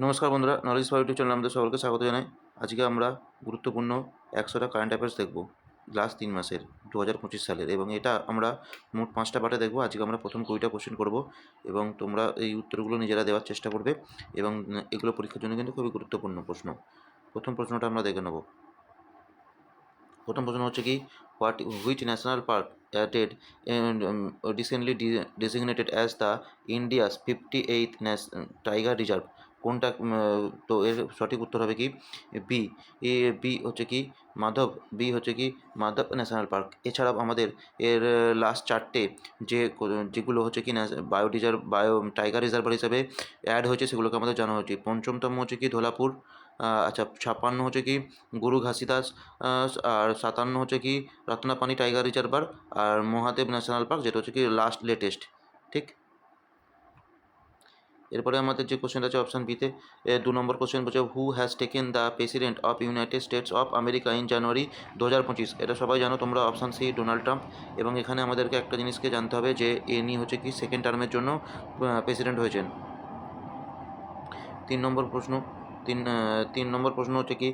নমস্কার বন্ধুরা, knowledge for YouTube চ্যানেলে আমাদের সকলকে স্বাগত জানাই। আজকে আমরা গুরুত্বপূর্ণ 100টা কারেন্ট অ্যাফেয়ার্স দেখব লাস্ট 3 মাসের 2025 সালের, এবং এটা আমরা মোট 5টা পার্টে দেখব। আজকে আমরা প্রথম 20টা কোশ্চেন করব এবং তোমরা এই উত্তরগুলো নিজেরা দেওয়ার চেষ্টা করবে এবং এগুলো পরীক্ষার জন্য কিন্তু খুবই গুরুত্বপূর্ণ প্রশ্ন। প্রথম প্রশ্নটা আমরা দেখে নেব। প্রথম প্রশ্ন হচ্ছে কি, which national park dead recently designated as the India's 58th tiger reserve? কোনটা? তো এর সঠিক উত্তর হবে কি বি। বি হচ্ছে কি মাধব, বি হচ্ছে কি মাধব ন্যাশনাল পার্ক। এছাড়াও আমাদের এর লাস্ট চারটে যেগুলো হচ্ছে কি বায়ো টাইগার রিজার্ভার হিসেবে অ্যাড হয়েছে সেগুলোকে আমাদের জানা হচ্ছে। পঞ্চমতম হচ্ছে কি ধোলাপুর, আচ্ছা 56 হচ্ছে কি গুরু ঘাসিদাস, আর 57 হচ্ছে কি রত্নাপানি টাইগার রিজার্ভার, আর মহাদেব ন্যাশনাল পার্ক যেটা হচ্ছে কি লাস্ট লেটেস্ট। ঠিক। এরপরে আমাদের যে কোশ্চেনটা আছে অপশান বিতে, 2 নম্বর কোশ্চেন বলছে who has taken the president of United states of America in January 2025? এটা সবাই জানো তোমরা, অপশান সি ডোনাল্ড ট্রাম্প। এবং এখানে আমাদেরকে একটা জিনিসকে জানতে হবে যে ইনি হচ্ছে কি সেকেন্ড টার্মের জন্য প্রেসিডেন্ট হয়েছেন। 3 নম্বর প্রশ্ন, 3 নম্বর প্রশ্ন হচ্ছে কি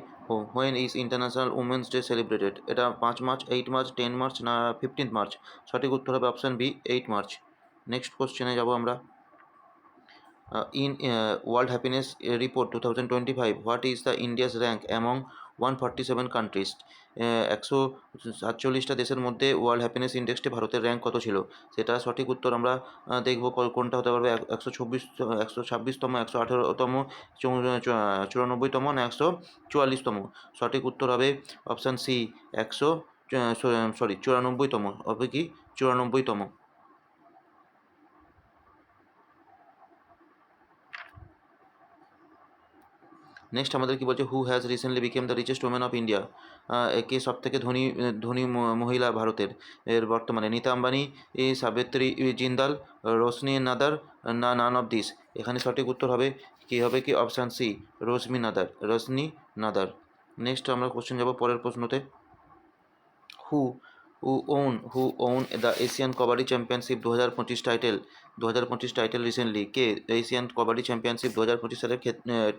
when is international women's day celebrated? এটা 5 মার্চ, 8 মার্চ, 10 মার্চ না 15 মার্চ? সঠিক উত্তর হবে অপশান বি 8 মার্চ। নেক্সট কোশ্চেনে যাব আমরা। In World Happiness Report 2025, what is the India's rank among 147 countries? 147টা দেশের মধ্যে ওয়ার্ল্ড হ্যাপিনেস ইন্ডেক্সে ভারতের র্যাঙ্ক কত ছিল? সেটা সঠিক উত্তর আমরা দেখব কোনটা হতে পারবে, 126তম, 118তম, 94তম না 144তম? সঠিক উত্তর হবে অপশান সি 94তম হবে কি 94তম। নেক্সট আমাদের কি বলছে, who has recently become the richest women of India? কে সব থেকে ধনী ধনী মহিলা ভারতের এর বর্তমানে? নীতা আম্বানি, সাবিত্রী জিন্দাল, রোশনি নাদার না নান অফ দিস? এখানে সঠিক উত্তর হবে কি option C Roshni Nadar. Next আমরা কোশ্চেন যাব পরের প্রশ্নতে। Who who won the Asian kabaddi championship 2025 title? 2025 title recently কে এশিয়ান কবাডি চ্যাম্পিয়নশিপ 2025 সালের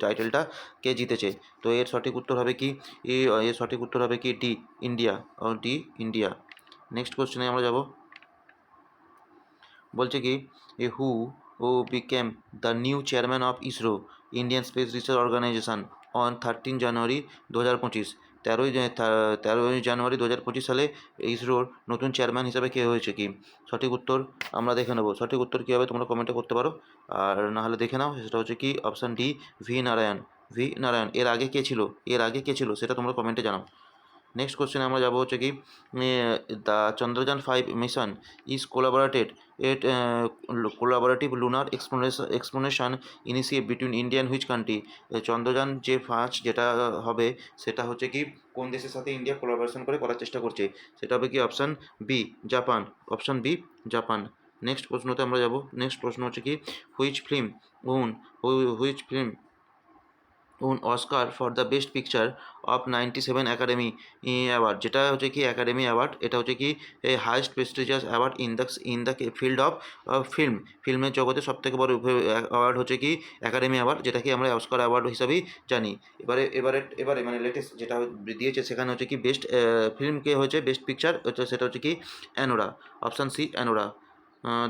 টাইটেলটা কে জিতেছে? তো এর সঠিক উত্তর হবে কি এর সঠিক উত্তর হবে কি ডি ইন্ডিয়া, ইন্ডিয়া। নেক্সট কোশ্চেনে আমরা যাব। বলছে কি হু ও became the new chairman of ISRO Indian space research organisation on 13 January 2025? 13ই জানুয়ারি 2025 সালে ইসরোর নতুন চেয়ারম্যান হিসাবে কে হয়েছে কি? সঠিক উত্তর আমরা দেখে নেব। সঠিক উত্তর কী হবে তোমরা কমেন্টে করতে পারো, আর নাহলে দেখে নাও। সেটা হচ্ছে কি অপশান ডি ভি নারায়ণ। এর আগে কে ছিল সেটা তোমরা কমেন্টে জানাও। নেক্সট কোশ্চেনে আমরা যাবো হচ্ছে কি the Chandrayaan five mission is collaborative lunar exploration initiative between Indian which country? Chandrayaan যে 5 যেটা হবে সেটা হচ্ছে কি কোন দেশের সাথে ইন্ডিয়া কোলাবোরেশন করে করার চেষ্টা করছে? সেটা হবে কি option B Japan, option B Japan. Next প্রশ্নতে আমরা যাব। নেক্সট প্রশ্ন হচ্ছে কি which film won which film Oscar for the best picture of 97 academy award? যেটা হচ্ছে কি একাডেমি অ্যাওয়ার্ড, এটা হচ্ছে কি highest prestigious award in the field of ফিল্মের জগতে সবথেকে বড় অ্যাওয়ার্ড হচ্ছে কি একাডেমি অ্যাওয়ার্ড, যেটাকে আমরা অস্কার অ্যাওয়ার্ড হিসাবেই জানি। এবারে মানে লেটেস্ট যেটা দিয়েছে সেখানে হচ্ছে কি বেস্ট ফিল্মকে হচ্ছে বেস্ট পিকচার সেটা হচ্ছে কি Anora, option C Anora.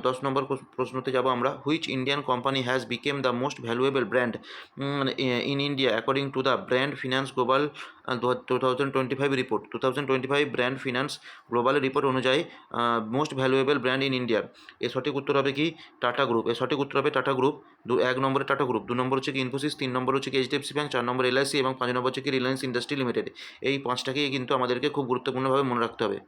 10 number প্রশ্নতে যাব আমরা। Which Indian company has become the most valuable brand in India according to the brand finance global 2025 report? 2025 brand finance global report অনুযায়ী most valuable brand in India এর সঠিক উত্তর হবে কি tata group. এর সঠিক উত্তর হবে টাটা গ্রুপ। 1 নম্বরে টাটা গ্রুপ, 2 নম্বর হচ্ছে কি ইনফোসিস, 3 নম্বর হচ্ছে কি এইচডিএফসি ব্যাঙ্ক, 4 নম্বর এলআইসি এবং 5 নম্বর হচ্ছে কি রিলায়েন্স ইন্ডাস্ট্রি লিমিটেড। এই 5টাকেই কিন্তু আমাদেরকে খুব গুরুত্বপূর্ণভাবে মনে রাখতে হবে।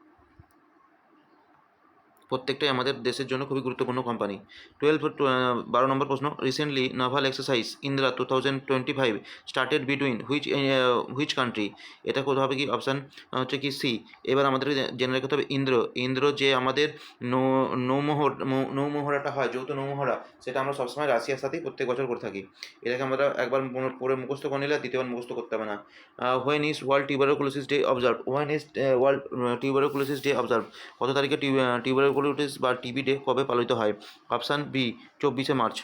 প্রত্যেকটাই আমাদের দেশের জন্য খুবই গুরুত্বপূর্ণ কোম্পানি। 12 নম্বর প্রশ্ন। Recently naval exercise Indira 2025 started between which country? এটা কোথাও হবে কি অপশান হচ্ছে কি সি। এবার আমাদের জেনে রাখতে হবে ইন্দ্র যে আমাদের নৌমহড়াটা হয়, যৌথ নৌমহড়া, সেটা আমরা সবসময় রাশিয়ার সাথেই প্রত্যেক বছর করে থাকি। এটাকে আমরা একবার পরে মুখস্থ করে নিলে দ্বিতীয়বার মুখস্থ করতে হবে না। When is world tuberculosis day observe? World tuberculosis day observe কত তারিখে? টিউবারকুলোসিস বা টিবি ডে কবে পালিত হয়? অপশান বি 24শে মার্চ।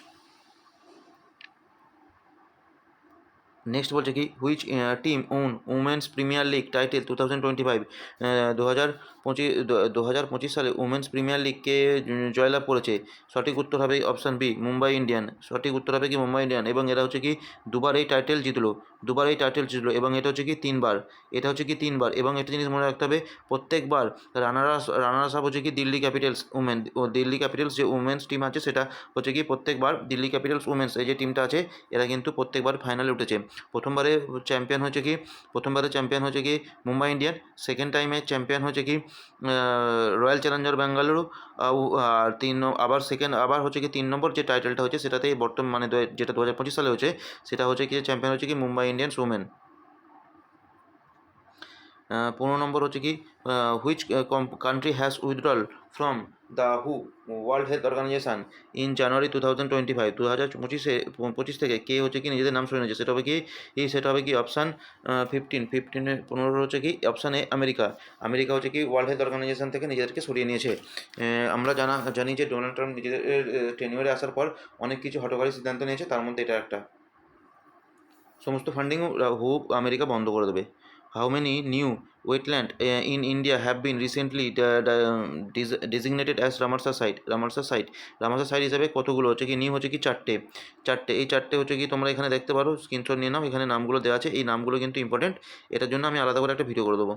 নেক্সট বলছে কি which team won women's premier league title 2025, 2025 সালে উমেন্স প্রিমিয়ার লিগকে জয়লাভ করেছে। সঠিক উত্তর হবে অপশান বি মুম্বাই ইন্ডিয়ান। সঠিক উত্তর হবে কি মুম্বাই ইন্ডিয়ান, এবং এরা হচ্ছে কি দুবার এই টাইটেল জিতলো, এবং এটা হচ্ছে কি তিনবার, এবং একটা জিনিস মনে রাখতে হবে, প্রত্যেকবার রানার্স আপ হচ্ছে কি দিল্লি ক্যাপিটালস উমেন, ও দিল্লি ক্যাপিটালস যে উমেন্স টিম আছে সেটা হচ্ছে কি প্রত্যেকবার দিল্লি ক্যাপিটালস উমেন্স এই যে টিমটা আছে এরা কিন্তু প্রত্যেকবার ফাইনালে উঠেছে। প্রথমবারে চ্যাম্পিয়ন হচ্ছে কি মুম্বাই ইন্ডিয়ান, সেকেন্ড টাইমে চ্যাম্পিয়ন হচ্ছে কি রয়্যাল চ্যালেঞ্জার বেঙ্গালুরু, আর আবার হচ্ছে কি 3 নম্বর যে টাইটেলটা হচ্ছে সেটাতেই বর্তমানে যেটা 2025 সালে হচ্ছে সেটা হচ্ছে কি চ্যাম্পিয়ন হচ্ছে কি মুম্বাই ইন্ডিয়ান্স উমেন। 15 নম্বর হচ্ছে কি which country has withdrawal from the হু World Health Organization in January 2025, 2025 থেকে কে হচ্ছে কি নিজেদের নাম সরিয়ে নিয়েছে, সেটা হবে কি অপশান 15 হচ্ছে কি অপশান এ আমেরিকা হচ্ছে কি ওয়ার্ল্ড হেলথ অর্গানাইজেশন থেকে নিজেদেরকে সরিয়ে নিয়েছে। আমরা জানি যে ডোনাল্ড ট্রাম্প নিজেদের টেনিওরে আসার পর অনেক কিছু হঠকারী সিদ্ধান্ত নিয়েছে, তার মধ্যে এটা একটা। সমস্ত ফান্ডিং হু আমেরিকা বন্ধ করে দেবে। How many new wetland in India have been recently designated as Ramsar site হিসাবে কতগুলো হচ্ছে কি নিউ হচ্ছে কি চারটে এই চারটে হচ্ছে কি তোমরা এখানে দেখতে পারো, স্ক্রিনশট নিয়ে নাও, এখানে নামগুলো দেওয়া আছে, এই নামগুলো কিন্তু ইম্পর্টেন্ট, এটার জন্য আমি আলাদা করে একটা ভিডিও করে দেবো।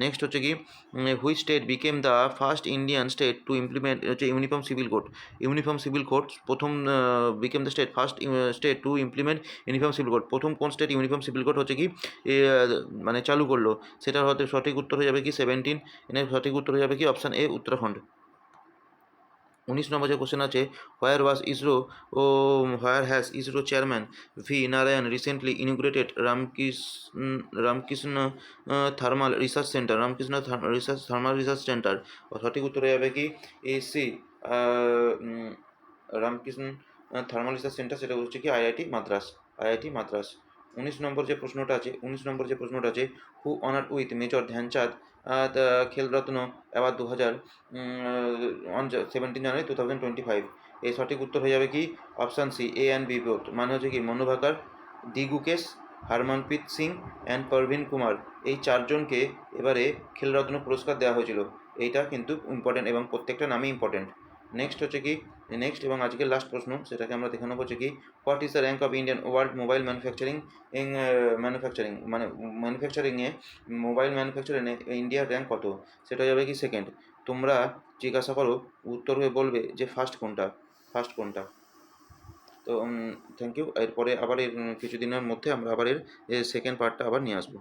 নেক্সট হচ্ছে কি which state became the first Indian state to implement হচ্ছে ইউনিফর্ম সিভিল কোড প্রথম became the first state to implement uniform civil code. প্রথম কোন স্টেট ইউনিফর্ম সিভিল কোড হচ্ছে কি মানে চালু করলো, সেটার হয়তো সঠিক উত্তর হয়ে যাবে কি 17, এর সঠিক উত্তর হয়ে যাবে কি অপশান এ উত্তরাখণ্ড। 19 নম্বর যে কোশ্চেন আছে where has ISRO chairman V Narayan recently inaugurated Ramakrishna thermal research centre. সঠিক উত্তর হয়ে যাবে কি C Ramakrishna thermal research centre, সেটা হচ্ছে কি আইআইটি মাদ্রাস। 19 নম্বর যে প্রশ্নটা আছে who honour with major Dhyan Chand Khel Ratna award 17 January 2025, এই সঠিক উত্তর হয়ে যাবে কি option C A and B both, মানে হচ্ছে কি মনু ভাকার, দিগুকেশ, হরমনপ্রীত সিং অ্যান্ড পারভিন কুমার, এই চারজনকে এবারে খেলরত্ন পুরস্কার দেওয়া হয়েছিল। এইটা কিন্তু ইম্পর্টেন্ট এবং প্রত্যেকটা নামই ইম্পর্টেন্ট। নেক্সট এবং আজকের লাস্ট প্রশ্ন, সেটাকে আমরা দেখে নেবো হচ্ছে কি what is the rank of Indian world mobile ম্যানুফ্যাকচারিংয়ে ইন্ডিয়ার র্যাঙ্ক কত, সেটা যাবে কি সেকেন্ড। তোমরা জিজ্ঞাসা করো, উত্তর হয়ে বলবে যে ফার্স্ট কোনটা। তো থ্যাংক ইউ। এরপরে আবার কিছুদিনের মধ্যে আমরা আবার এর সেকেন্ড পার্টটা আবার নিয়ে আসবো।